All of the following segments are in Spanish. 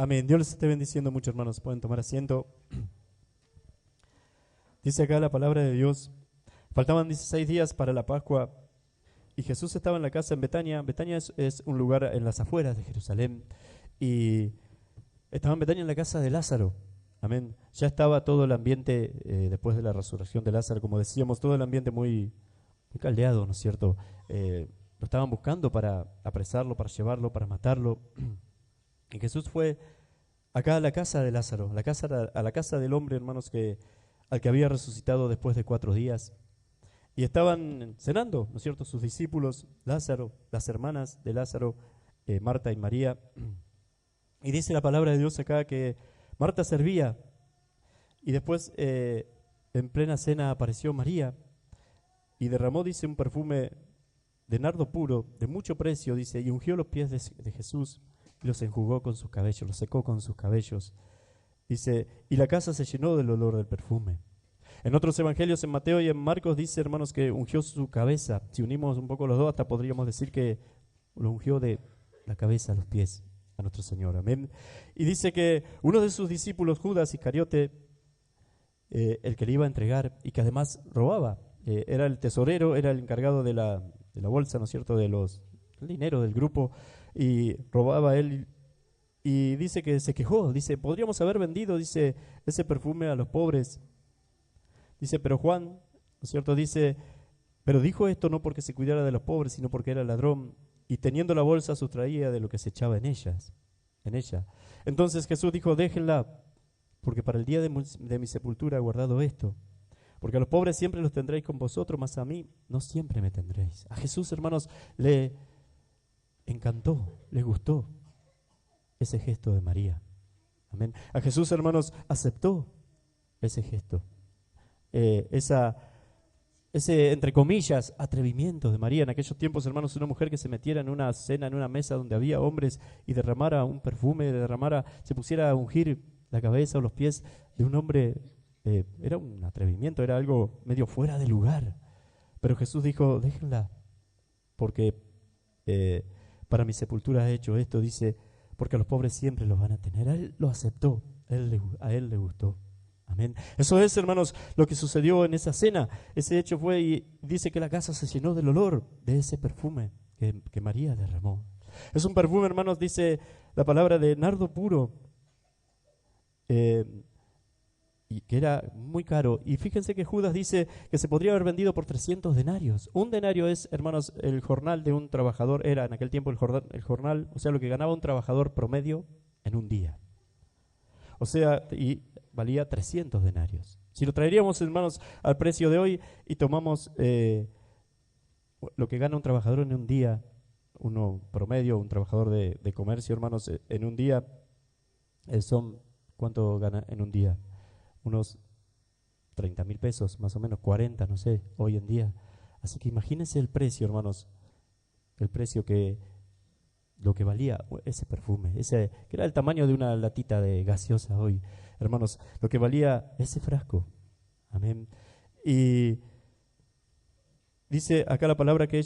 Amén. Dios les esté bendiciendo mucho, hermanos. Pueden tomar asiento. Dice acá la palabra de Dios. Faltaban 16 días para la Pascua y Jesús estaba en la casa en Betania. Betania es un lugar en las afueras de Jerusalén. Y estaba en Betania en la casa de Lázaro. Amén. Ya estaba todo el ambiente, después de la resurrección de Lázaro, como decíamos, todo el ambiente muy caldeado, ¿no es cierto? Lo estaban buscando para apresarlo, para llevarlo, para matarlo. Y Jesús fue acá a la casa de Lázaro, a la casa del hombre, hermanos, al que había resucitado después de 4 días. Y estaban cenando, ¿no es cierto?, sus discípulos, Lázaro, las hermanas de Lázaro, Marta y María. Y dice la palabra de Dios acá que Marta servía y después en plena cena apareció María y derramó, dice, un perfume de nardo puro, de mucho precio, dice, y ungió los pies de Jesús y los enjugó con sus cabellos, los secó con sus cabellos. Dice, y la casa se llenó del olor del perfume. En otros evangelios, en Mateo y en Marcos, dice, hermanos, que ungió su cabeza. Si unimos un poco los dos, hasta podríamos decir que lo ungió de la cabeza a los pies a nuestro Señor. Amén. Y dice que uno de sus discípulos, Judas Iscariote, el que le iba a entregar y que además robaba, era el tesorero, era el encargado de la bolsa, ¿no es cierto?, el dinero del grupo, y robaba él. Y dice que se quejó, dice, podríamos haber vendido, dice, ese perfume a los pobres. Dice, pero Juan, ¿no es cierto?, dice, pero dijo esto no porque se cuidara de los pobres, sino porque era ladrón, y teniendo la bolsa sustraía de lo que se echaba en ella. Entonces Jesús dijo, déjenla, porque para el día de mi sepultura he guardado esto. Porque a los pobres siempre los tendréis con vosotros, mas a mí no siempre me tendréis. A Jesús, hermanos, le encantó, le gustó ese gesto de María. Amén. A Jesús, hermanos, aceptó ese gesto. Ese, entre comillas, atrevimiento de María. En aquellos tiempos, hermanos, una mujer que se metiera en una cena, en una mesa donde había hombres y derramara un perfume, se pusiera a ungir la cabeza o los pies de un hombre, era un atrevimiento, era algo medio fuera de lugar. Pero Jesús dijo, déjenla, porque para mi sepultura he hecho esto, dice, porque a los pobres siempre los van a tener. A él lo aceptó, a él le gustó. Amén. Eso es, hermanos, lo que sucedió en esa cena. Ese hecho fue, y dice que la casa se llenó del olor de ese perfume que María derramó. Es un perfume, hermanos, dice la palabra, de nardo puro, y que era muy caro. Y fíjense que Judas dice que se podría haber vendido por 300 denarios. Un denario es, hermanos, el jornal de un trabajador, era en aquel tiempo el jornal, o sea, lo que ganaba un trabajador promedio en un día. O sea, y valía 300 denarios. Si lo traeríamos, hermanos, al precio de hoy y tomamos lo que gana un trabajador en un día, uno promedio, un trabajador de comercio, hermanos, en un día, ¿cuánto gana en un día? Unos 30,000 pesos, más o menos, 40, no sé, hoy en día. Así que imagínense el precio, hermanos, el precio lo que valía ese perfume, que era el tamaño de una latita de gaseosa hoy, hermanos, lo que valía ese frasco. Amén. Y dice acá la palabra que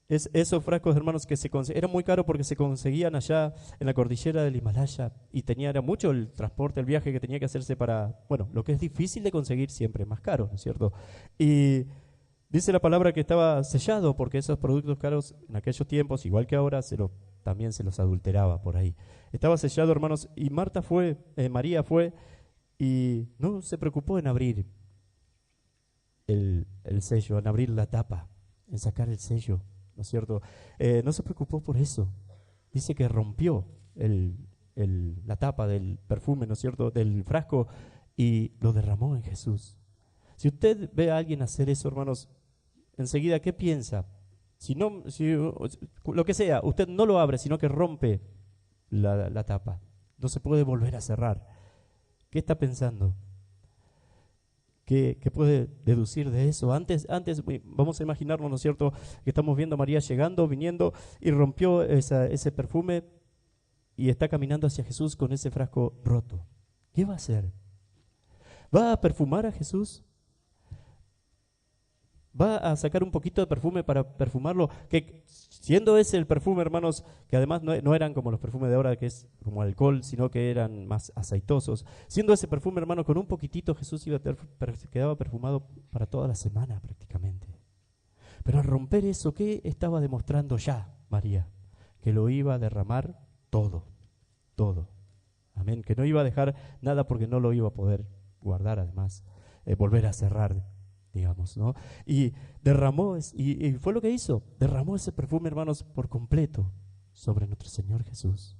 esos frascos, hermanos, que era muy caro porque se conseguían allá en la cordillera del Himalaya y era mucho el transporte, el viaje que tenía que hacerse bueno, lo que es difícil de conseguir siempre es más caro, ¿no es cierto? Y dice la palabra que estaba sellado porque esos productos caros en aquellos tiempos, igual que ahora, también se los adulteraba por ahí. Estaba sellado, hermanos, y María fue y no se preocupó en abrir el sello, en abrir la tapa, en sacar el sello, ¿no es cierto? No se preocupó por eso. Dice que rompió la tapa del perfume, ¿no es cierto?, del frasco, y lo derramó en Jesús. Si usted ve a alguien hacer eso, hermanos, enseguida, ¿qué piensa? Lo que sea, usted no lo abre, sino que rompe la tapa. No se puede volver a cerrar. ¿Qué está pensando? ¿Qué puede deducir de eso? Antes, vamos a imaginarnos, ¿no es cierto?, que estamos viendo a María viniendo, y rompió ese perfume y está caminando hacia Jesús con ese frasco roto. ¿Qué va a hacer? ¿Va a perfumar a Jesús? va a sacar un poquito de perfume para perfumarlo, que siendo ese el perfume, hermanos, que además no eran como los perfumes de ahora, que es como alcohol, sino que eran más aceitosos. Siendo ese perfume, hermano, con un poquitito Jesús quedaba perfumado para toda la semana prácticamente. Pero al romper eso, ¿qué estaba demostrando ya María? Que lo iba a derramar todo, todo. Amén, que no iba a dejar nada porque no lo iba a poder guardar, además, volver a cerrar, digamos, ¿no? Y derramó, y fue lo que hizo, derramó ese perfume, hermanos, por completo sobre nuestro Señor Jesús.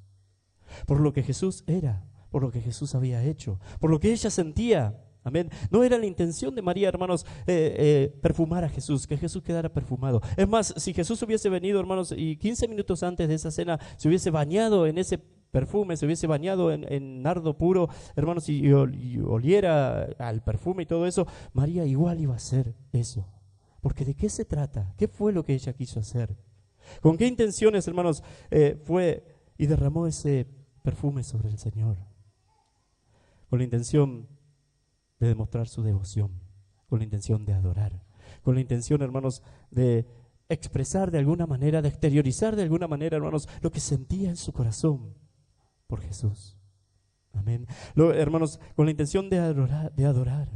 Por lo que Jesús era, por lo que Jesús había hecho, por lo que ella sentía. Amén. No era la intención de María, hermanos, perfumar a Jesús, que Jesús quedara perfumado. Es más, si Jesús hubiese venido, hermanos, y 15 minutos antes de esa cena se hubiese bañado en ese perfume, se hubiese bañado en nardo puro, hermanos, y oliera al perfume y todo eso, María igual iba a hacer eso. Porque ¿de qué se trata? ¿Qué fue lo que ella quiso hacer? ¿Con qué intenciones, hermanos, fue y derramó ese perfume sobre el Señor? Con la intención de demostrar su devoción, con la intención de adorar, con la intención, hermanos, de expresar de alguna manera, de exteriorizar de alguna manera, hermanos, lo que sentía en su corazón por Jesús. Amén. Hermanos, con la intención de adorar.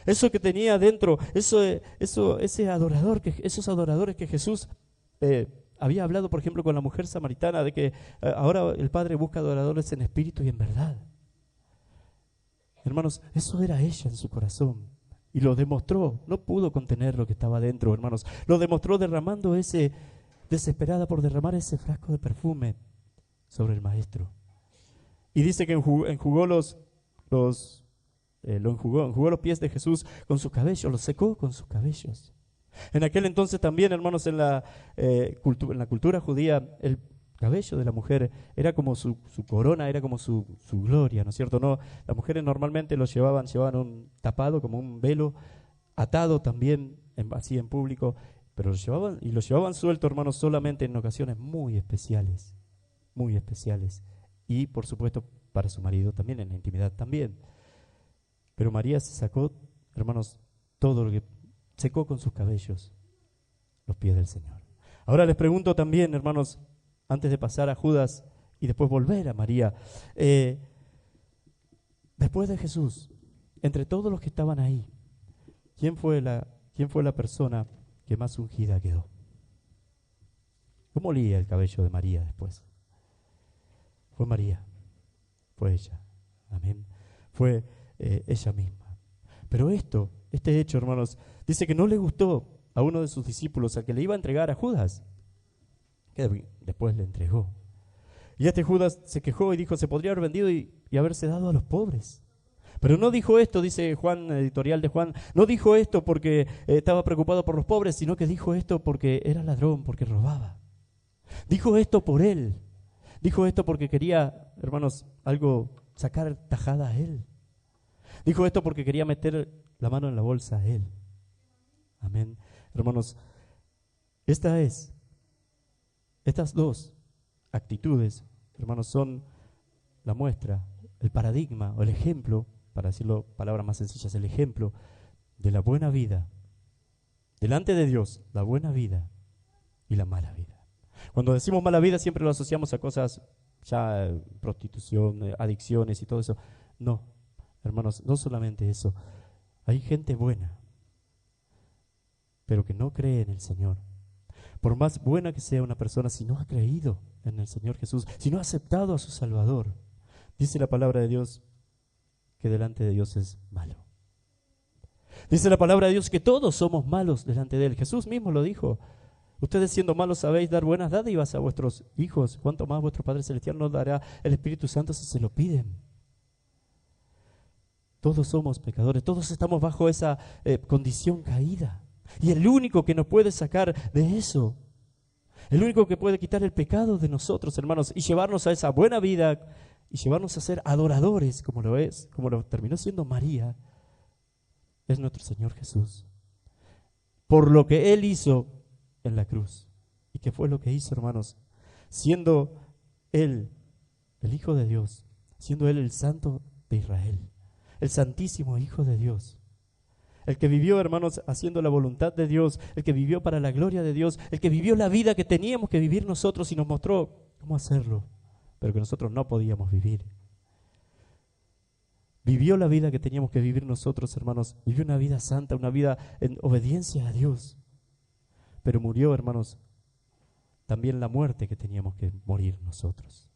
Eso que tenía dentro, esos adoradores que Jesús había hablado, por ejemplo, con la mujer samaritana, de que ahora el Padre busca adoradores en espíritu y en verdad. Hermanos, eso era ella en su corazón. Y lo demostró, no pudo contener lo que estaba dentro, hermanos. Lo demostró desesperada por derramar ese frasco de perfume sobre el Maestro. Y dice que enjugó los pies de Jesús con sus cabellos, los secó con sus cabellos. En aquel entonces también, hermanos, en la cultura judía, el cabello de la mujer era como su corona, era como su gloria, ¿no es cierto? No, las mujeres normalmente llevaban un tapado, como un velo, atado también, así en público, pero lo llevaban suelto, hermanos, solamente en ocasiones muy especiales, y por supuesto para su marido también, en la intimidad también. Pero María se sacó, hermanos, todo lo que secó con sus cabellos los pies del Señor. Ahora les pregunto también, hermanos, antes de pasar a Judas y después volver a María, después de Jesús, entre todos los que estaban ahí, ¿quién fue la persona que más ungida quedó? ¿Cómo olía el cabello de María después? Fue María, fue ella, amén, fue ella misma. Pero este hecho, hermanos, dice que no le gustó a uno de sus discípulos, al que le iba a entregar a Judas, que después le entregó. Y este Judas se quejó y dijo, se podría haber vendido y haberse dado a los pobres. Pero no dijo esto, dice Juan, editorial de Juan, no dijo esto porque estaba preocupado por los pobres, sino que dijo esto porque era ladrón, porque robaba. Dijo esto por él. Dijo esto porque quería, hermanos, sacar tajada a él. Dijo esto porque quería meter la mano en la bolsa a él. Amén. Hermanos, estas dos actitudes, hermanos, son la muestra, el paradigma o el ejemplo, para decirlo palabras más sencillas, el ejemplo de la buena vida. Delante de Dios, la buena vida y la mala vida. Cuando decimos mala vida siempre lo asociamos a cosas ya, prostitución, adicciones y todo eso. No, hermanos, no solamente eso. Hay gente buena, pero que no cree en el Señor. Por más buena que sea una persona, si no ha creído en el Señor Jesús, si no ha aceptado a su Salvador, dice la palabra de Dios que delante de Dios es malo. Dice la palabra de Dios que todos somos malos delante de Él. Jesús mismo lo dijo. Ustedes siendo malos sabéis dar buenas dádivas a vuestros hijos. ¿Cuánto más vuestro Padre Celestial nos dará el Espíritu Santo si se lo piden? Todos somos pecadores, todos estamos bajo esa condición caída. Y el único que nos puede sacar de eso, el único que puede quitar el pecado de nosotros, hermanos, y llevarnos a esa buena vida, y llevarnos a ser adoradores, como lo terminó siendo María, es nuestro Señor Jesús. Por lo que Él hizo en la cruz. ¿Y qué fue lo que hizo, hermanos? Siendo Él el Hijo de Dios, siendo Él el Santo de Israel, el Santísimo Hijo de Dios, El que vivió, hermanos, haciendo la voluntad de Dios, el que vivió para la gloria de Dios, el que vivió la vida que teníamos que vivir nosotros y nos mostró cómo hacerlo, pero que nosotros no podíamos vivir. Vivió la vida que teníamos que vivir nosotros, hermanos. Vivió una vida santa, una vida en obediencia a Dios. Pero murió, hermanos, también la muerte que teníamos que morir nosotros.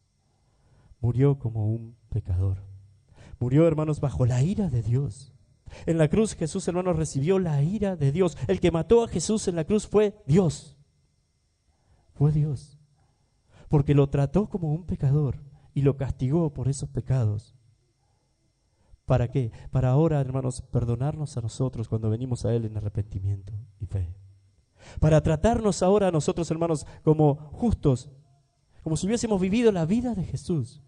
Murió como un pecador. Murió, hermanos, bajo la ira de Dios. En la cruz Jesús, hermanos, recibió la ira de Dios. El que mató a Jesús en la cruz fue Dios. Fue Dios. Porque lo trató como un pecador y lo castigó por esos pecados. ¿Para qué? Para ahora, hermanos, perdonarnos a nosotros cuando venimos a Él en arrepentimiento y fe. Para tratarnos ahora a nosotros, hermanos, como justos, como si hubiésemos vivido la vida de Jesús.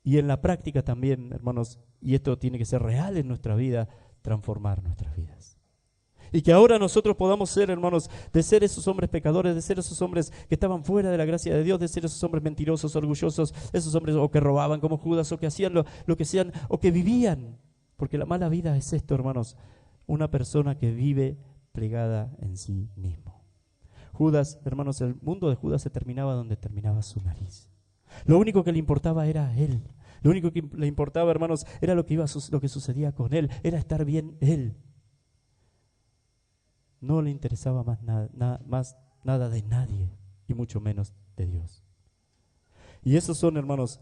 Y en la práctica también, hermanos, y esto tiene que ser real en nuestra vida, transformar nuestras vidas. Y que ahora nosotros podamos ser, hermanos, de ser esos hombres pecadores, de ser esos hombres que estaban fuera de la gracia de Dios, de ser esos hombres mentirosos, orgullosos, esos hombres o que robaban como Judas, o que hacían lo que sean, o que vivían. Porque la mala vida es esto, hermanos, una persona que vive plegada en sí mismo. Judas, hermanos, el mundo de Judas se terminaba donde terminaba su nariz. Lo único que le importaba era él. Lo único que le importaba, hermanos, era lo que sucedía con él, era estar bien él. No le interesaba más nada de nadie, y mucho menos de Dios. Y esos son, hermanos,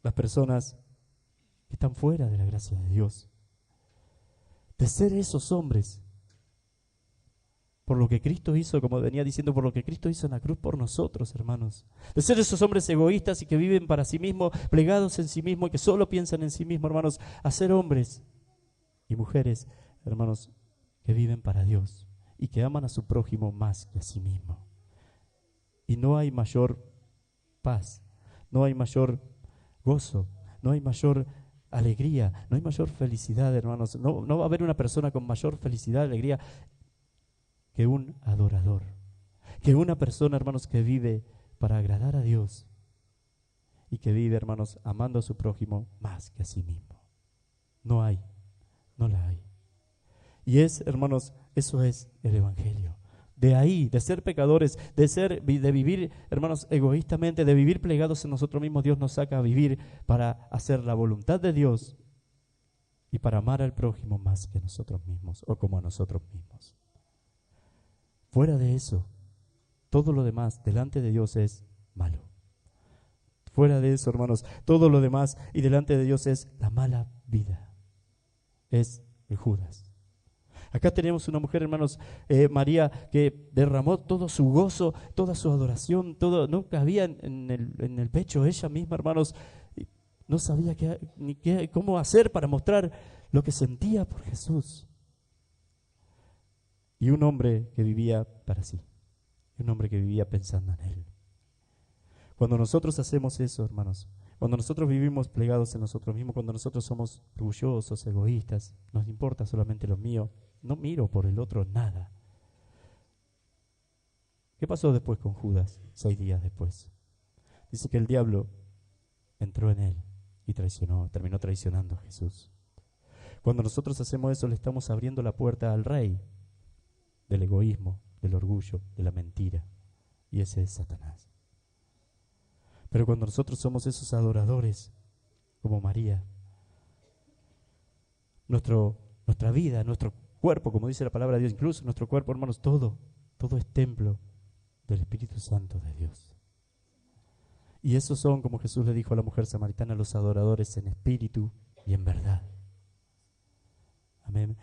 las personas que están fuera de la gracia de Dios. De ser esos hombres, por lo que Cristo hizo, como venía diciendo, por lo que Cristo hizo en la cruz por nosotros, hermanos. De ser esos hombres egoístas y que viven para sí mismos, plegados en sí mismos y que solo piensan en sí mismos, hermanos, a ser hombres y mujeres, hermanos, que viven para Dios y que aman a su prójimo más que a sí mismo. Y no hay mayor paz, no hay mayor gozo, no hay mayor alegría, no hay mayor felicidad, hermanos. No va a haber una persona con mayor felicidad, alegría, que un adorador, que una persona, hermanos, que vive para agradar a Dios y que vive, hermanos, amando a su prójimo más que a sí mismo. No la hay. Y hermanos, eso es el Evangelio. De ahí, de ser pecadores, de vivir, hermanos, egoístamente, de vivir plegados en nosotros mismos, Dios nos saca a vivir para hacer la voluntad de Dios y para amar al prójimo más que a nosotros mismos o como a nosotros mismos. Fuera de eso, todo lo demás delante de Dios es malo. Fuera de eso, hermanos, todo lo demás y delante de Dios es la mala vida. Es el Judas. Acá tenemos una mujer, hermanos, María, que derramó todo su gozo, toda su adoración, no cabía en el pecho ella misma, hermanos. No sabía cómo hacer para mostrar lo que sentía por Jesús. Y un hombre que vivía para sí, un hombre que vivía pensando en Él. Cuando nosotros hacemos eso, hermanos, cuando nosotros vivimos plegados en nosotros mismos, cuando nosotros somos orgullosos, egoístas, nos importa solamente lo mío, no miro por el otro nada. ¿Qué pasó después con Judas, 6 días después? Dice que el diablo entró en él y terminó traicionando a Jesús. Cuando nosotros hacemos eso, le estamos abriendo la puerta al rey del egoísmo, del orgullo, de la mentira, y ese es Satanás. Pero cuando nosotros somos esos adoradores, como María, nuestra vida, nuestro cuerpo, como dice la palabra de Dios, incluso nuestro cuerpo, hermanos, todo es templo del Espíritu Santo de Dios. Y esos son, como Jesús le dijo a la mujer samaritana, los adoradores en espíritu y en verdad. Amén.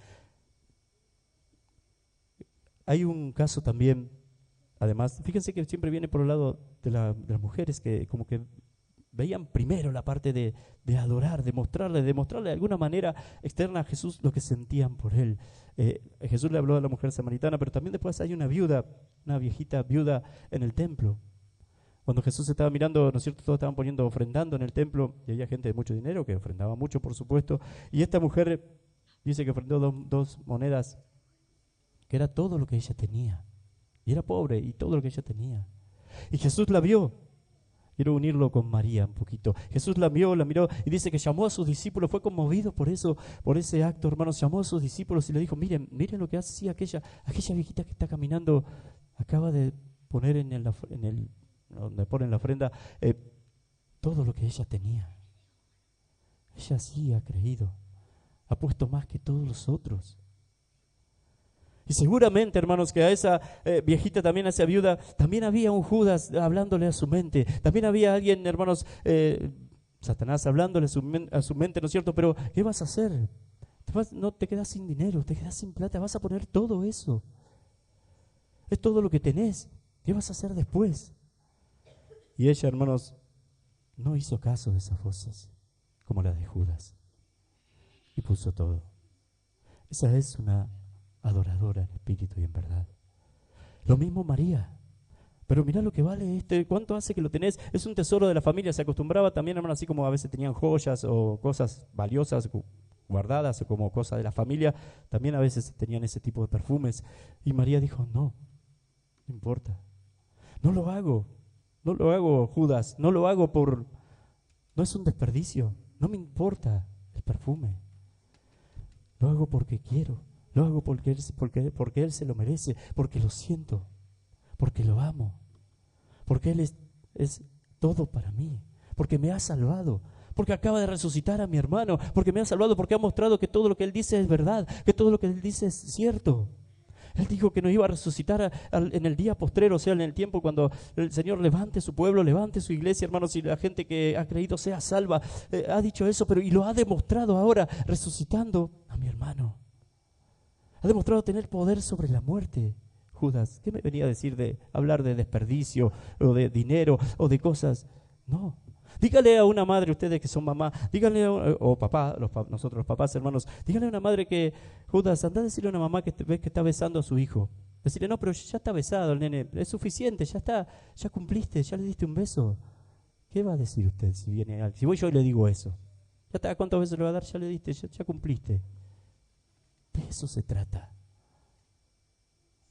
Hay un caso también, además, fíjense que siempre viene por el lado de las mujeres que como que veían primero la parte de adorar, de mostrarle de alguna manera externa a Jesús lo que sentían por Él. Jesús le habló a la mujer samaritana, pero también después hay una viejita viuda en el templo. Cuando Jesús estaba mirando, ¿no es cierto?, todos estaban ofrendando en el templo, y había gente de mucho dinero que ofrendaba mucho, por supuesto, y esta mujer dice que ofrendó dos monedas, que era todo lo que ella tenía, y era pobre, y todo lo que ella tenía. Y Jesús la vio, Quiero unirlo con María un poquito. Jesús la miró y dice que llamó a sus discípulos, fue conmovido por eso, por ese acto, hermanos. Llamó a sus discípulos y le dijo, miren lo que hace aquella viejita que está caminando, acaba de poner donde ponen la ofrenda, todo lo que ella tenía. Ella sí ha creído, ha puesto más que todos los otros. Y seguramente, hermanos, que a esa viejita también, a esa viuda, también había un Judas hablándole a su mente. También había alguien, hermanos, Satanás hablándole a su mente, ¿no es cierto? Pero, ¿qué vas a hacer? No te quedas sin dinero, te quedas sin plata, vas a poner todo eso. Es todo lo que tenés. ¿Qué vas a hacer después? Y ella, hermanos, no hizo caso de esas voces, como la de Judas. Y puso todo. Esa es una adoradora en espíritu y en verdad. Lo mismo María. Pero mirá lo que vale ¿cuánto hace que lo tenés? Es un tesoro de la familia. Se acostumbraba también, hermano, así como a veces tenían joyas o cosas valiosas guardadas o como cosas de la familia, también a veces tenían ese tipo de perfumes. Y María dijo, no importa. No lo hago, Judas, no lo hago no es un desperdicio, no me importa el perfume. Lo hago porque quiero. Lo hago porque él se lo merece, porque lo siento, porque lo amo, porque Él es todo para mí, porque me ha salvado, porque acaba de resucitar a mi hermano, porque me ha salvado, porque ha mostrado que todo lo que Él dice es verdad, que todo lo que Él dice es cierto. Él dijo que nos iba a resucitar en el día postrero, o sea, en el tiempo cuando el Señor levante su pueblo, levante su iglesia, hermanos, y la gente que ha creído sea salva. Ha dicho eso, y lo ha demostrado ahora, resucitando a mi hermano. Ha demostrado tener poder sobre la muerte. Judas, ¿qué me venía a decir de hablar de desperdicio o de dinero o de cosas? No. Dígale a una madre, ustedes que son mamá, díganle o papá, nosotros los papás, hermanos, díganle a una madre que, Judas, anda a decirle a una mamá que ves que está besando a su hijo. Decirle, no, pero ya está besado el nene, es suficiente, ya está, ya cumpliste, ya le diste un beso. ¿Qué va a decir usted si viene alguien? Si voy yo y le digo eso, ya está, ¿cuántas veces le va a dar? Ya le diste, ya cumpliste. De eso se trata.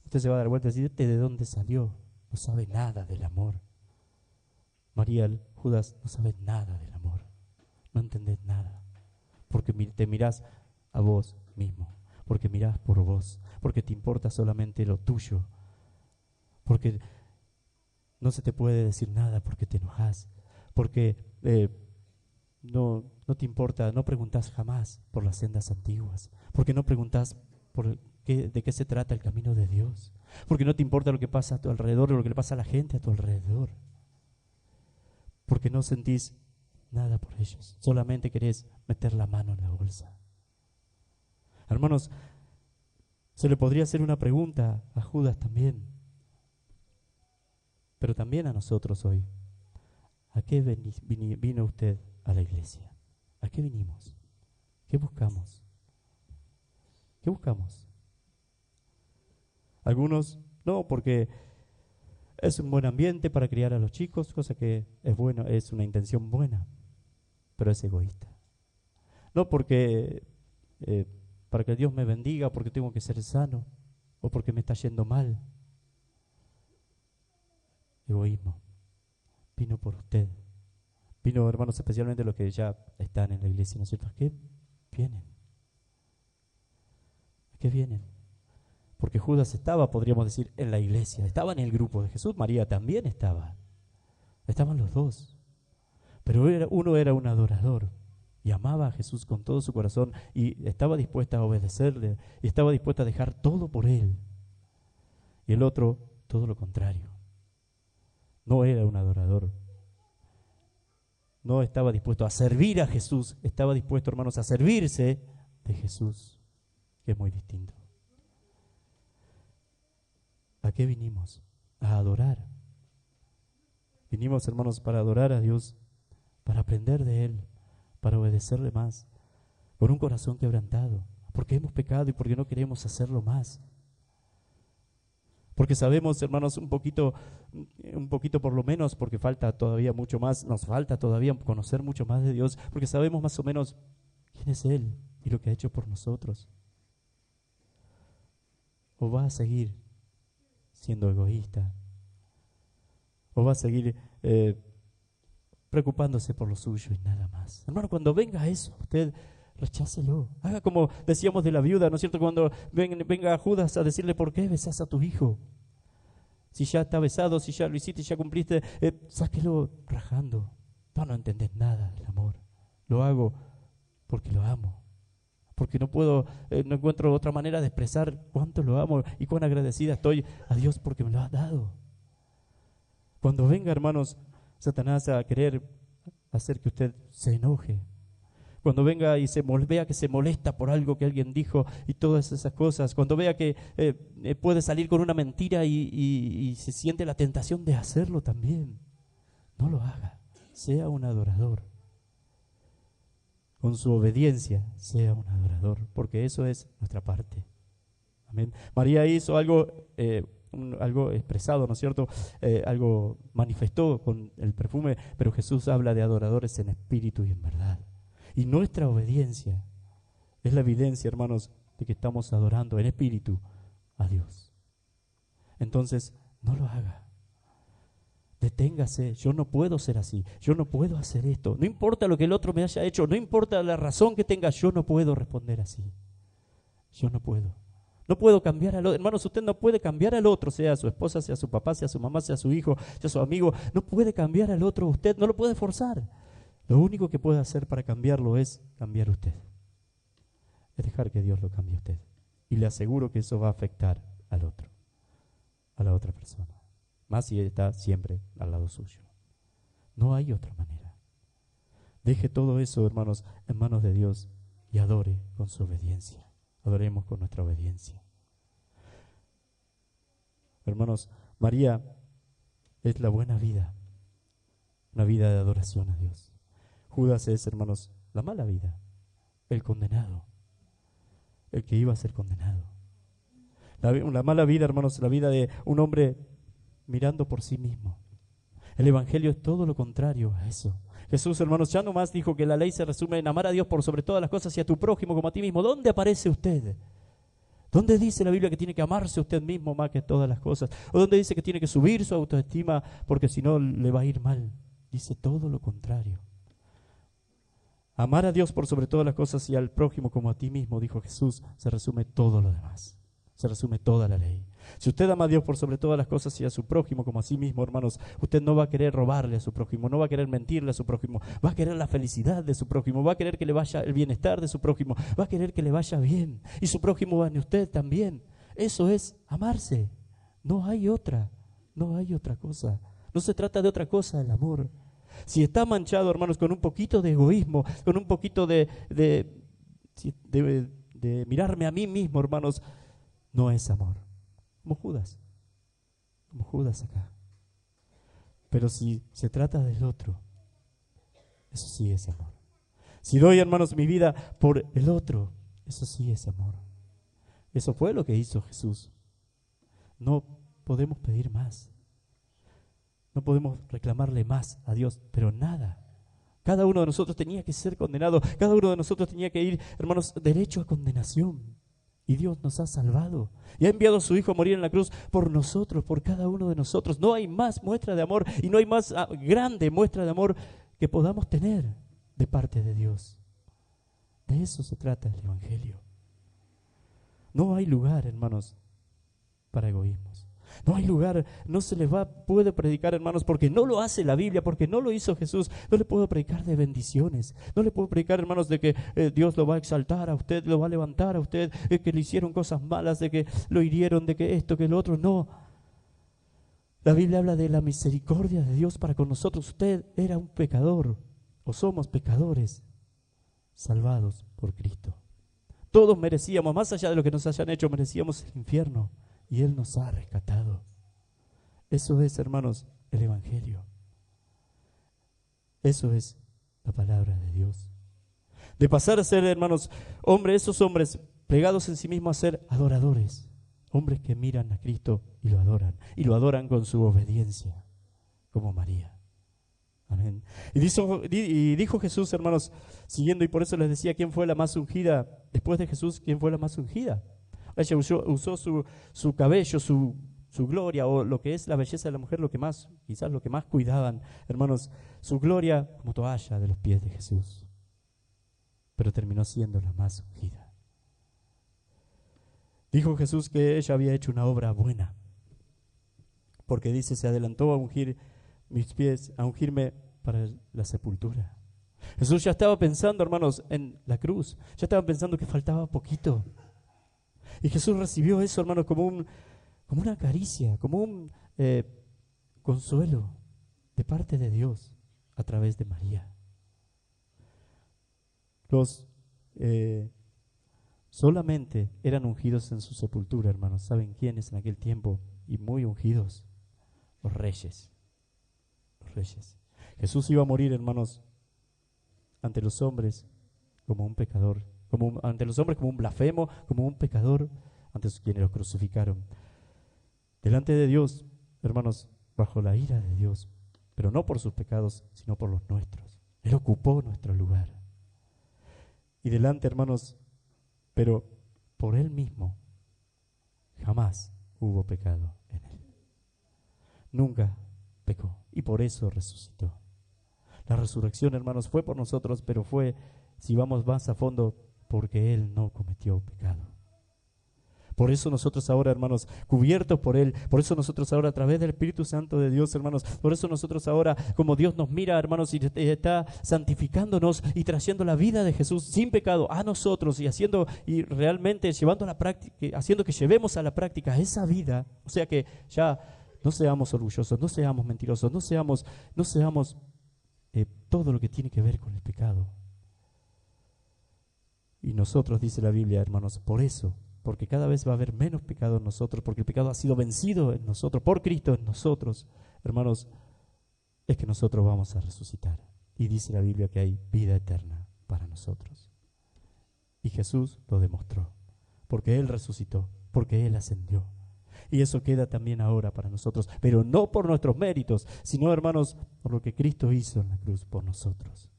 Usted se va a dar vuelta y decir, ¿de dónde salió? No sabe nada del amor. María, Judas, no sabes nada del amor. No entendés nada. Porque te mirás a vos mismo. Porque mirás por vos. Porque te importa solamente lo tuyo. Porque no se te puede decir nada porque te enojas. Porque no te importa, no preguntás jamás por las sendas antiguas. Porque no preguntás de qué se trata el camino de Dios. Porque no te importa lo que pasa a tu alrededor o lo que le pasa a la gente a tu alrededor. Porque no sentís nada por ellos. Solamente querés meter la mano en la bolsa. Hermanos, se le podría hacer una pregunta a Judas también. Pero también a nosotros hoy. ¿A qué vino usted a la iglesia? ¿A qué vinimos? ¿Qué buscamos? ¿Qué buscamos? Algunos no, porque es un buen ambiente para criar a los chicos, cosa que es bueno, es una intención buena, pero es egoísta. No porque para que Dios me bendiga, porque tengo que ser sano, o porque me está yendo mal. Egoísmo. Vino por usted. Vino, hermanos, especialmente los que ya están en la iglesia, ¿no es cierto? ¿A qué vienen? ¿A qué vienen? Porque Judas estaba, podríamos decir, en la iglesia, estaba en el grupo de Jesús, María también estaba. Estaban los dos. Pero uno era un adorador y amaba a Jesús con todo su corazón y estaba dispuesta a obedecerle y estaba dispuesta a dejar todo por él. Y el otro, todo lo contrario. No era un adorador. No estaba dispuesto a servir a Jesús, estaba dispuesto, hermanos, a servirse de Jesús, que es muy distinto. ¿A qué vinimos? A adorar. Vinimos, hermanos, para adorar a Dios, para aprender de Él, para obedecerle más, con un corazón quebrantado, porque hemos pecado y porque no queremos hacerlo más. Porque sabemos, hermanos, un poquito por lo menos, porque falta todavía mucho más, nos falta todavía conocer mucho más de Dios, porque sabemos más o menos quién es Él y lo que ha hecho por nosotros. ¿O va a seguir siendo egoísta? ¿O va a seguir preocupándose por lo suyo y nada más. Hermano, cuando venga eso, usted rechácelo. Haga como decíamos de la viuda, ¿no es cierto? Cuando venga Judas a decirle, ¿por qué besás a tu hijo? Si ya está besado, si ya lo hiciste, ya cumpliste, sáquelo rajando. No entendés nada del amor. Lo hago porque lo amo. Porque no encuentro otra manera de expresar cuánto lo amo y cuán agradecida estoy a Dios porque me lo ha dado. Cuando venga, hermanos, Satanás a querer hacer que usted se enoje, cuando venga y vea que se molesta por algo que alguien dijo y todas esas cosas, cuando vea que puede salir con una mentira y se siente la tentación de hacerlo también, no lo haga. Sea un adorador. Con su obediencia, sea un adorador, porque eso es nuestra parte. Amén. María hizo algo expresado, ¿no es cierto? Algo manifestó con el perfume, pero Jesús habla de adoradores en espíritu y en verdad. Y nuestra obediencia es la evidencia, hermanos, de que estamos adorando en espíritu a Dios. Entonces, no lo haga. Deténgase, yo no puedo ser así, yo no puedo hacer esto. No importa lo que el otro me haya hecho, no importa la razón que tenga, yo no puedo responder así. Yo no puedo. No puedo cambiar al otro. Hermanos, usted no puede cambiar al otro, sea su esposa, sea su papá, sea su mamá, sea su hijo, sea su amigo. No puede cambiar al otro, usted no lo puede forzar. Lo único que puede hacer para cambiarlo es cambiar usted. Es dejar que Dios lo cambie a usted. Y le aseguro que eso va a afectar al otro, a la otra persona. Más si está siempre al lado suyo. No hay otra manera. Deje todo eso, hermanos, en manos de Dios y adore con su obediencia. Adoremos con nuestra obediencia. Hermanos, María es la buena vida, una vida de adoración a Dios. Judas es, hermanos, la mala vida, el condenado, el que iba a ser condenado. La mala vida, hermanos, la vida de un hombre mirando por sí mismo. El Evangelio es todo lo contrario a eso. Jesús, hermanos, ya nomás dijo que la ley se resume en amar a Dios por sobre todas las cosas y a tu prójimo como a ti mismo. ¿Dónde aparece usted? ¿Dónde dice la Biblia que tiene que amarse usted mismo más que todas las cosas? ¿O dónde dice que tiene que subir su autoestima porque si no le va a ir mal? Dice todo lo contrario. Amar a Dios por sobre todas las cosas y al prójimo como a ti mismo, dijo Jesús, se resume todo lo demás. Se resume toda la ley. Si usted ama a Dios por sobre todas las cosas y a su prójimo como a sí mismo, hermanos, usted no va a querer robarle a su prójimo, no va a querer mentirle a su prójimo, va a querer la felicidad de su prójimo, va a querer que le vaya el bienestar de su prójimo, va a querer que le vaya bien y su prójimo va en usted también. Eso es amarse. No hay otra cosa. No se trata de otra cosa el amor. Si está manchado, hermanos, con un poquito de egoísmo, con un poquito de mirarme a mí mismo, hermanos, no es amor. Como Judas acá. Pero si se trata del otro, eso sí es amor. Si doy, hermanos, mi vida por el otro, eso sí es amor. Eso fue lo que hizo Jesús. No podemos pedir más. No podemos reclamarle más a Dios, pero nada. Cada uno de nosotros tenía que ser condenado. Cada uno de nosotros tenía que ir, hermanos, derecho a condenación. Y Dios nos ha salvado. Y ha enviado a su Hijo a morir en la cruz por nosotros, por cada uno de nosotros. No hay más muestra de amor y no hay más grande muestra de amor que podamos tener de parte de Dios. De eso se trata el Evangelio. No hay lugar, hermanos, para egoísmos. No hay lugar, no se les puede predicar, hermanos, porque no lo hace la Biblia, porque no lo hizo Jesús. No le puedo predicar de bendiciones. No le puedo predicar, hermanos, de que Dios lo va a exaltar a usted, lo va a levantar a usted, que le hicieron cosas malas, de que lo hirieron, de que esto, que lo otro. No. La Biblia habla de la misericordia de Dios para con nosotros. Usted era un pecador, o somos pecadores, salvados por Cristo. Todos merecíamos, más allá de lo que nos hayan hecho, merecíamos el infierno. Y Él nos ha rescatado. Eso es, hermanos, el Evangelio. Eso es la palabra de Dios. De pasar a ser, hermanos, esos hombres plegados en sí mismos a ser adoradores. Hombres que miran a Cristo y lo adoran con su obediencia, como María. Amén. Y dijo Jesús, hermanos, siguiendo, y por eso les decía quién fue la más ungida, después de Jesús, quién fue la más ungida. Ella usó su cabello, su su gloria, o lo que es la belleza de la mujer, lo que más, quizás lo que más cuidaban, hermanos, su gloria como toalla de los pies de Jesús. Pero terminó siendo la más ungida. Dijo Jesús que ella había hecho una obra buena, porque dice, se adelantó a ungir mis pies, a ungirme para la sepultura. Jesús ya estaba pensando, hermanos, en la cruz, ya estaba pensando que faltaba poquito. Y Jesús recibió eso, hermanos, como una caricia, como un consuelo de parte de Dios a través de María. Los solamente eran ungidos en su sepultura, hermanos. ¿Saben quiénes en aquel tiempo? Y muy ungidos, los reyes. Los reyes. Jesús iba a morir, hermanos, ante los hombres como un pecador, ante los hombres como un blasfemo, como un pecador, ante quienes los crucificaron. Delante de Dios, hermanos, bajo la ira de Dios, pero no por sus pecados, sino por los nuestros. Él ocupó nuestro lugar. Y delante, hermanos, pero por Él mismo, jamás hubo pecado en Él. Nunca pecó y por eso resucitó. La resurrección, hermanos, fue por nosotros, pero fue, si vamos más a fondo, porque Él no cometió pecado. Por eso nosotros ahora, hermanos, cubiertos por Él, por eso nosotros ahora a través del Espíritu Santo de Dios, hermanos, por eso nosotros ahora, como Dios nos mira, hermanos, y está santificándonos y trayendo la vida de Jesús sin pecado a nosotros y realmente llevando a la práctica, haciendo que llevemos a la práctica esa vida, o sea que ya no seamos orgullosos, no seamos mentirosos, no seamos todo lo que tiene que ver con el pecado. Y nosotros, dice la Biblia, hermanos, por eso, porque cada vez va a haber menos pecado en nosotros, porque el pecado ha sido vencido en nosotros, por Cristo en nosotros, hermanos, es que nosotros vamos a resucitar. Y dice la Biblia que hay vida eterna para nosotros. Y Jesús lo demostró, porque Él resucitó, porque Él ascendió. Y eso queda también ahora para nosotros, pero no por nuestros méritos, sino, hermanos, por lo que Cristo hizo en la cruz por nosotros.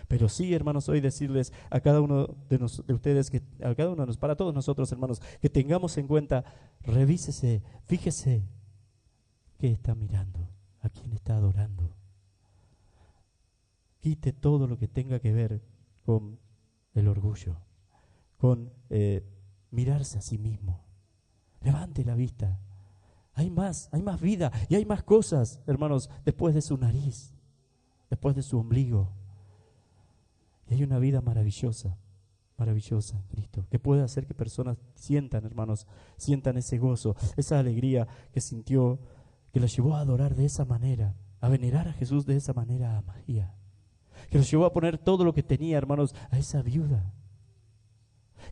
Pero sí, hermanos, hoy decirles a cada uno de ustedes, a cada uno de nosotros, para todos nosotros, hermanos, que tengamos en cuenta, revísese, fíjese qué está mirando, a quién está adorando. Quite todo lo que tenga que ver con el orgullo, con mirarse a sí mismo. Levante la vista. Hay más vida y hay más cosas, hermanos, después de su nariz, después de su ombligo. Y hay una vida maravillosa en Cristo, que puede hacer que personas sientan, hermanos, sientan ese gozo, esa alegría que sintió, que los llevó a adorar de esa manera, a venerar a Jesús de esa manera a María, que los llevó a poner todo lo que tenía, hermanos, a esa viuda,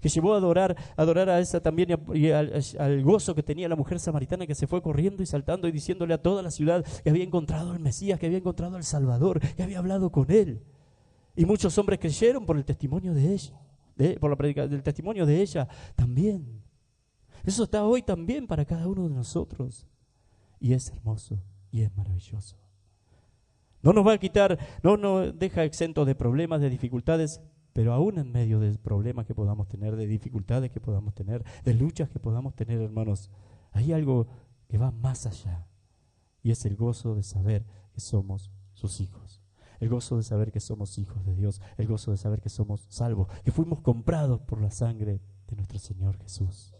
que llevó a adorar a esa también y al gozo que tenía la mujer samaritana, que se fue corriendo y saltando y diciéndole a toda la ciudad que había encontrado al Mesías, que había encontrado al Salvador, que había hablado con Él. Y muchos hombres creyeron por el testimonio de ella, por la predicación del testimonio de ella también. Eso está hoy también para cada uno de nosotros. Y es hermoso y es maravilloso. No nos va a quitar, no nos deja exentos de problemas, de dificultades, pero aún en medio de problemas que podamos tener, de dificultades que podamos tener, de luchas que podamos tener, hermanos, hay algo que va más allá. Y es el gozo de saber que somos sus hijos. El gozo de saber que somos hijos de Dios, el gozo de saber que somos salvos, que fuimos comprados por la sangre de nuestro Señor Jesús.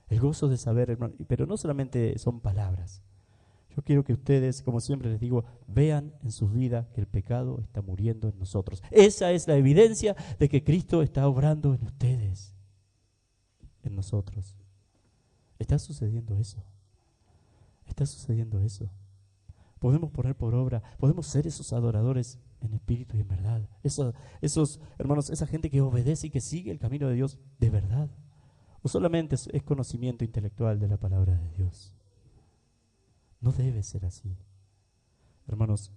El gozo de saber, hermano, pero no solamente son palabras. Yo quiero que ustedes, como siempre les digo, vean en sus vidas que el pecado está muriendo en nosotros. Esa es la evidencia de que Cristo está obrando en ustedes, en nosotros. ¿Está sucediendo eso? ¿Está sucediendo eso? Podemos poner por obra, podemos ser esos adoradores en espíritu y en verdad. Esos hermanos, esa gente que obedece y que sigue el camino de Dios de verdad. O solamente es conocimiento intelectual de la palabra de Dios. No debe ser así. Hermanos,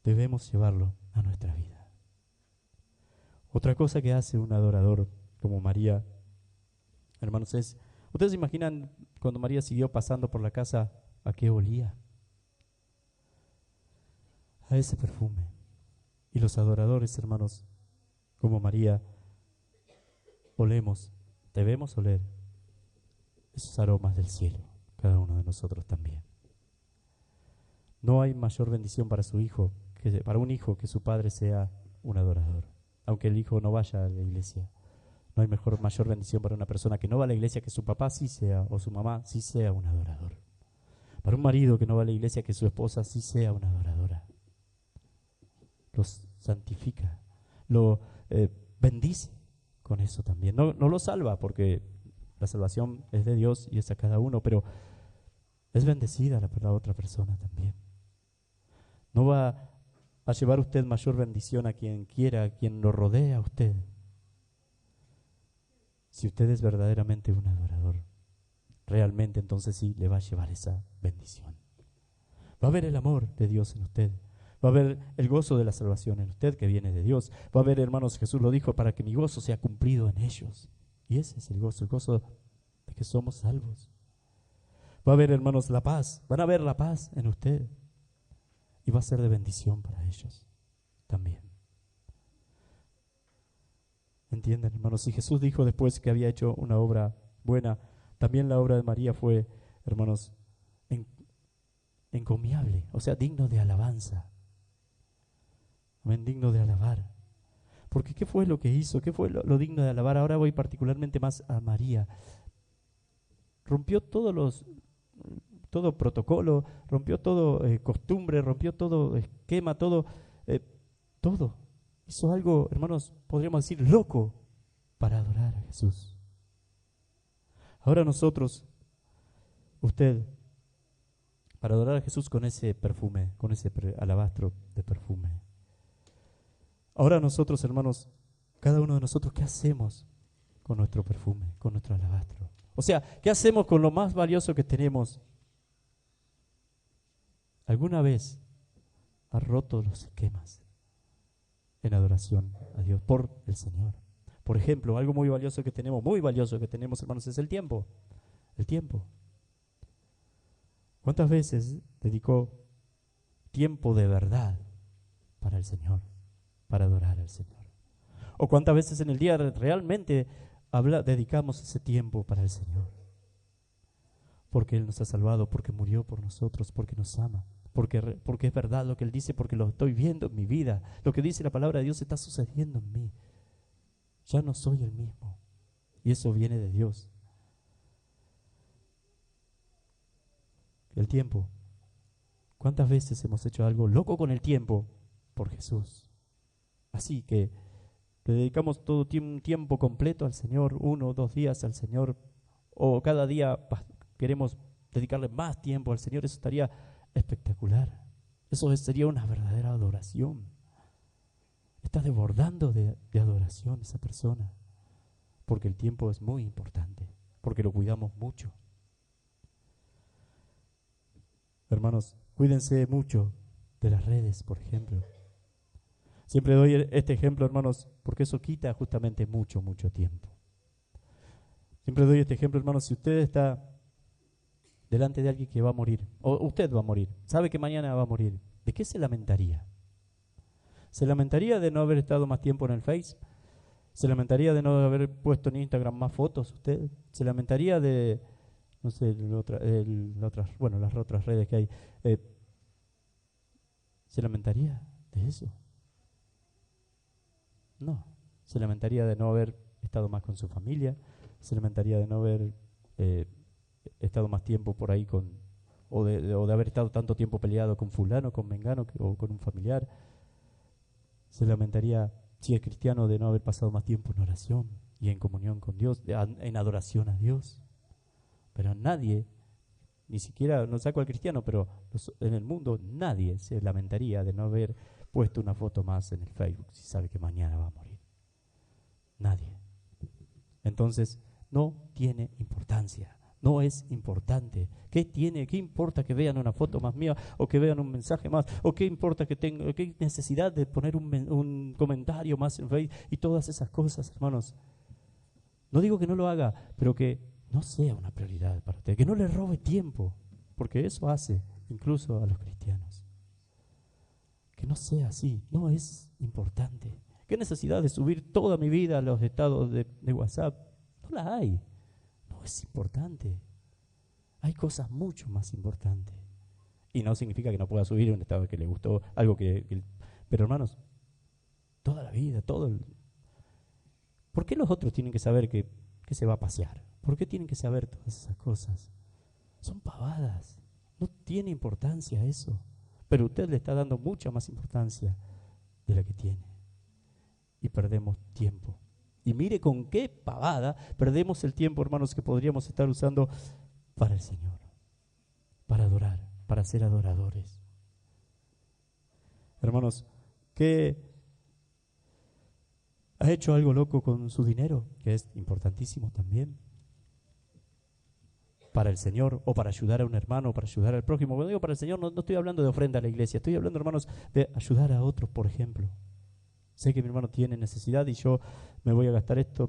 debemos llevarlo a nuestra vida. Otra cosa que hace un adorador como María, hermanos, es, ¿ustedes se imaginan cuando María siguió pasando por la casa, a qué olía? A ese perfume. Y los adoradores, hermanos, como María, olemos, debemos oler esos aromas del cielo, cada uno de nosotros también. No hay mayor bendición para su hijo, para un hijo, que su padre sea un adorador. Aunque el hijo no vaya a la iglesia, no hay mayor bendición para una persona que no va a la iglesia que su papá sí sea, o su mamá sí sea un adorador. Para un marido que no va a la iglesia que su esposa sí sea una adoradora. Los santifica, lo bendice con eso también. No lo salva, porque la salvación es de Dios y es a cada uno, pero es bendecida la otra persona también. No va a llevar usted mayor bendición a quien quiera, a quien lo rodea a usted, si usted es verdaderamente un adorador. Realmente entonces sí le va a llevar esa bendición. Va a haber el amor de Dios en usted. Va a haber el gozo de la salvación en usted que viene de Dios. Va a haber, hermanos, Jesús lo dijo, para que mi gozo sea cumplido en ellos. Y ese es el gozo de que somos salvos. Va a haber, hermanos, la paz. Van a ver la paz en usted. Y va a ser de bendición para ellos también. ¿Entienden, hermanos? Si Jesús dijo después que había hecho una obra buena, también la obra de María fue, hermanos, encomiable, o sea, digno de alabanza. Amén, digno de alabar. Porque ¿qué fue lo que hizo? ¿Qué fue lo digno de alabar? Ahora voy particularmente más a María. Rompió todo protocolo, rompió todo costumbre, rompió todo esquema, todo. Hizo algo, hermanos, podríamos decir, loco para adorar a Jesús. Ahora nosotros, usted, para adorar a Jesús con ese perfume, con ese alabastro de perfume. Ahora nosotros, hermanos, cada uno de nosotros, ¿qué hacemos con nuestro perfume, con nuestro alabastro? O sea, ¿qué hacemos con lo más valioso que tenemos? ¿Alguna vez ha roto los esquemas en adoración a Dios por el Señor? Por ejemplo, algo muy valioso que tenemos, hermanos, es el tiempo. El tiempo. ¿Cuántas veces dedicó tiempo de verdad para el Señor, para adorar al Señor? ¿O cuántas veces en el día realmente dedicamos ese tiempo para el Señor? Porque Él nos ha salvado, porque murió por nosotros, porque nos ama, porque es verdad lo que Él dice, porque lo estoy viendo en mi vida. Lo que dice la palabra de Dios está sucediendo en mí. Ya no soy el mismo. Y eso viene de Dios. El tiempo. ¿Cuántas veces hemos hecho algo loco con el tiempo por Jesús? Así que le dedicamos todo un tiempo completo al Señor, 1 o 2 días al Señor, o cada día queremos dedicarle más tiempo al Señor. Eso estaría espectacular. Eso sería una verdadera adoración. Está desbordando de adoración esa persona, porque el tiempo es muy importante, porque lo cuidamos mucho. Hermanos, cuídense mucho de las redes, por ejemplo. Siempre doy este ejemplo, hermanos, porque eso quita justamente mucho tiempo. Siempre doy este ejemplo, hermanos, si usted está delante de alguien que va a morir, o usted va a morir, sabe que mañana va a morir, ¿de qué se lamentaría? ¿Se lamentaría de no haber estado más tiempo en el Face? ¿Se lamentaría de no haber puesto en Instagram más fotos usted? ¿Se lamentaría de, no sé, las otras redes que hay? ¿Se lamentaría de eso? No. ¿Se lamentaría de no haber estado más con su familia? ¿Se lamentaría de no haber estado más tiempo por ahí o de haber estado tanto tiempo peleado con fulano, con mengano o con un familiar? ¿Se lamentaría, si es cristiano, de no haber pasado más tiempo en oración y en comunión con Dios, en adoración a Dios? Pero nadie, ni siquiera, no saco al cristiano, pero en el mundo nadie se lamentaría de no haber puesto una foto más en el Facebook si sabe que mañana va a morir. Nadie. Entonces, no tiene importancia. No es importante. ¿Qué importa que vean una foto más mía o que vean un mensaje más? ¿O qué importa qué necesidad de poner un comentario más en Facebook? Y todas esas cosas, hermanos. No digo que no lo haga, pero que no sea una prioridad para usted. Que no le robe tiempo, porque eso hace incluso a los cristianos. Que no sea así. No es importante. ¿Qué necesidad de subir toda mi vida a los estados de WhatsApp? No la hay. No es importante. Hay cosas mucho más importantes. Y no significa que no pueda subir a un estado que le gustó, algo pero hermanos, toda la vida, ¿por qué los otros tienen que saber que se va a pasear? ¿Por qué tienen que saber todas esas cosas? Son pavadas. No tiene importancia eso. Pero usted le está dando mucha más importancia de la que tiene. Y perdemos tiempo. Y mire con qué pavada perdemos el tiempo, hermanos, que podríamos estar usando para el Señor, para adorar, para ser adoradores. Hermanos, ¿qué ha hecho algo loco con su dinero? Que es importantísimo también. Para el Señor, o para ayudar a un hermano, o para ayudar al prójimo. Cuando digo para el Señor, no estoy hablando de ofrenda a la iglesia, estoy hablando, hermanos, de ayudar a otros, por ejemplo. Sé que mi hermano tiene necesidad y yo me voy a gastar esto,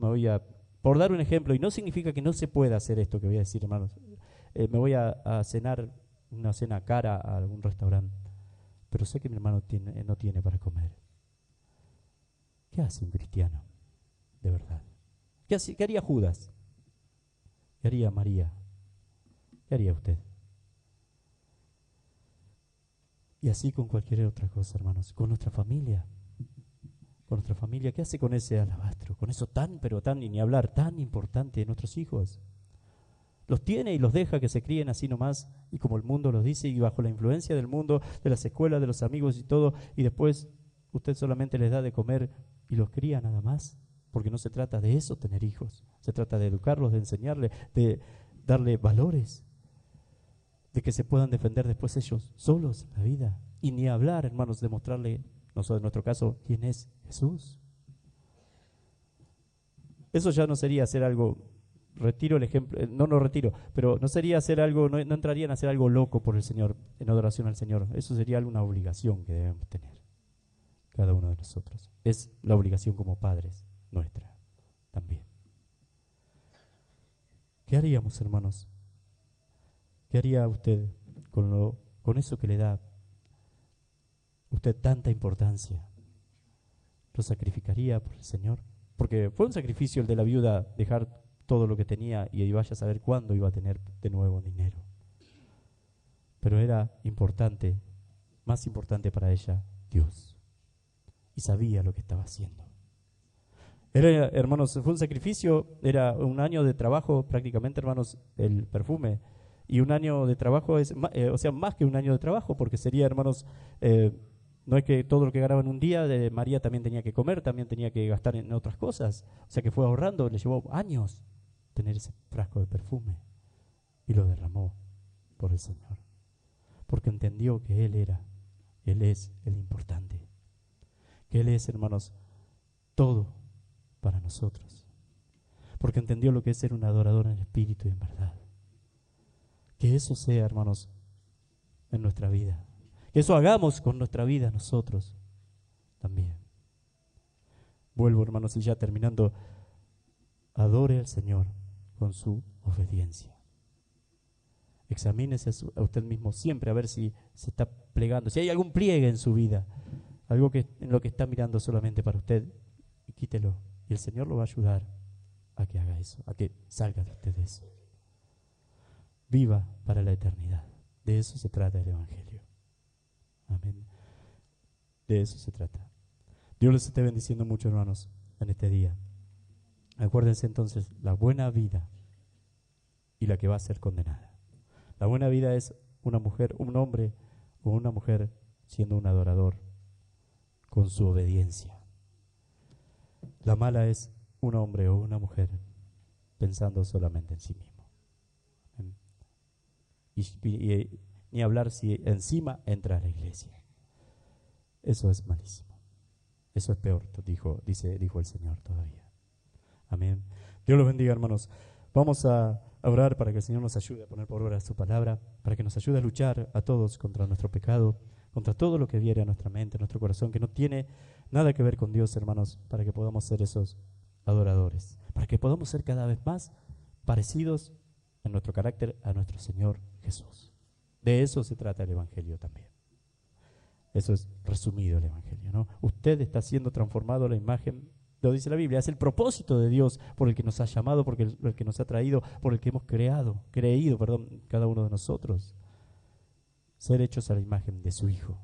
por dar un ejemplo, y no significa que no se pueda hacer esto que voy a decir, hermanos. Me voy a cenar una cena cara a algún restaurante, pero sé que mi hermano no tiene para comer. ¿Qué hace un cristiano? De verdad. ¿Qué haría Judas? ¿Qué haría María? ¿Qué haría usted? Y así con cualquier otra cosa, hermanos. Con nuestra familia. Con nuestra familia. ¿Qué hace con ese alabastro? Con eso pero tan, y ni hablar, tan importante de nuestros hijos. Los tiene y los deja que se críen así nomás, y como el mundo los dice, y bajo la influencia del mundo, de las escuelas, de los amigos y todo, y después usted solamente les da de comer y los cría nada más. Porque no se trata de eso, tener hijos. Se trata de educarlos, de enseñarles, de darle valores, de que se puedan defender después ellos solos en la vida. Y ni hablar, hermanos, de mostrarle, nosotros en nuestro caso, quién es Jesús. Eso ya no sería hacer algo, retiro el ejemplo, no lo retiro, pero no sería hacer algo, no entrarían a hacer algo loco por el Señor, en adoración al Señor. Eso sería alguna obligación que debemos tener, cada uno de nosotros. Es la obligación como padres nuestra también. ¿Qué haríamos, hermanos? ¿Qué haría usted con eso que le da usted tanta importancia? ¿Lo sacrificaría por el Señor? Porque fue un sacrificio el de la viuda dejar todo lo que tenía y vaya a saber cuándo iba a tener de nuevo dinero. Pero era importante, más importante para ella, Dios. Y sabía lo que estaba haciendo. Era, hermanos, fue un sacrificio, era un año de trabajo prácticamente, hermanos, el perfume. Y un año de trabajo es, más que un año de trabajo, porque sería, hermanos, no es que todo lo que ganaba en un día, María también tenía que comer, también tenía que gastar en otras cosas. O sea que fue ahorrando, le llevó años tener ese frasco de perfume. Y lo derramó por el Señor. Porque entendió que Él es el importante. Que Él es, hermanos, todo para nosotros. Porque entendió lo que es ser un adorador en espíritu y en verdad. Que eso sea, hermanos, en nuestra vida. Que eso hagamos con nuestra vida nosotros también. Vuelvo, hermanos, y ya terminando, adore al Señor con su obediencia. Examínese a usted mismo siempre a ver si se está plegando, si hay algún pliegue en su vida, algo en lo que está mirando solamente para usted, y quítelo. Y el Señor lo va a ayudar a que haga eso, a que salga de usted de eso. Viva para la eternidad. De eso se trata el Evangelio. Amén. De eso se trata. Dios les esté bendiciendo mucho, hermanos, en este día. Acuérdense entonces, la buena vida y la que va a ser condenada. La buena vida es una mujer, un hombre o una mujer siendo un adorador con su obediencia. La mala es un hombre o una mujer pensando solamente en sí mismo. Y ni hablar si encima entra a la iglesia. Eso es malísimo. Eso es peor, dijo el Señor todavía. Amén. Dios los bendiga, hermanos. Vamos a orar para que el Señor nos ayude a poner por obra su palabra, para que nos ayude a luchar a todos contra nuestro pecado, contra todo lo que viene a nuestra mente, a nuestro corazón, que no tiene nada que ver con Dios, hermanos, para que podamos ser esos adoradores, para que podamos ser cada vez más parecidos en nuestro carácter a nuestro Señor Jesús. De eso se trata el Evangelio también. Eso es resumido el Evangelio, ¿no? Usted está siendo transformado a la imagen Lo dice la Biblia, es el propósito de Dios por el que nos ha llamado, por el que nos ha traído, por el que hemos creído, cada uno de nosotros. Ser hechos a la imagen de su Hijo.